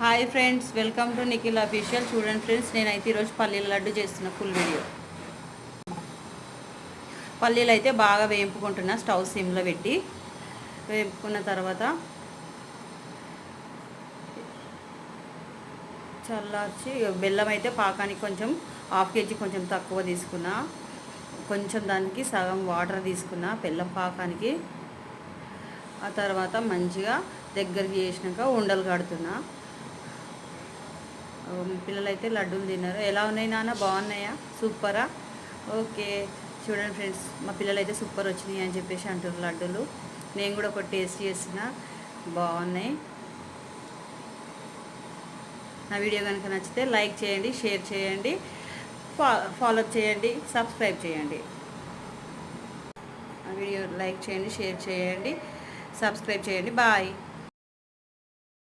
Hi friends, welcome to Nikhil official. చూడండి friends, నేనైతే ఈరోజు పల్లీల లడ్డు చేస్తున్న ఫుల్ వీడియో. పల్లీలు అయితే బాగా వేపుకుంటున్నా, స్టవ్ సిమ్లో పెట్టి. వేపుకున్న తర్వాత చల్లార్చి బెల్లం అయితే పాకానికి కొంచెం హాఫ్ కేజీ కొంచెం తక్కువ తీసుకున్నా. కొంచెం దానికి సగం వాటర్ తీసుకున్నా బెల్లం పాకానికి. ఆ తర్వాత మంచిగా దగ్గరికి చేసినాక ఉండలు కడుతున్నా. పిల్లలైతే లడ్డూలు తిన్నారు. ఎలా ఉన్నాయి నాన్న, బాగున్నాయా, సూపరా? ఓకే. చూడండి ఫ్రెండ్స్, మా పిల్లలైతే సూపర్ వచ్చినాయి అని చెప్పేసి అంటారు లడ్డూలు. నేను కూడా ఒక టేస్ట్ చేసిన, బాగున్నాయి. నా వీడియో కనుక నచ్చితే లైక్ చేయండి, షేర్ చేయండి, ఫాలో చేయండి, సబ్స్క్రైబ్ చేయండి. నా వీడియో లైక్ చేయండి, షేర్ చేయండి, సబ్స్క్రైబ్ చేయండి. బాయ్.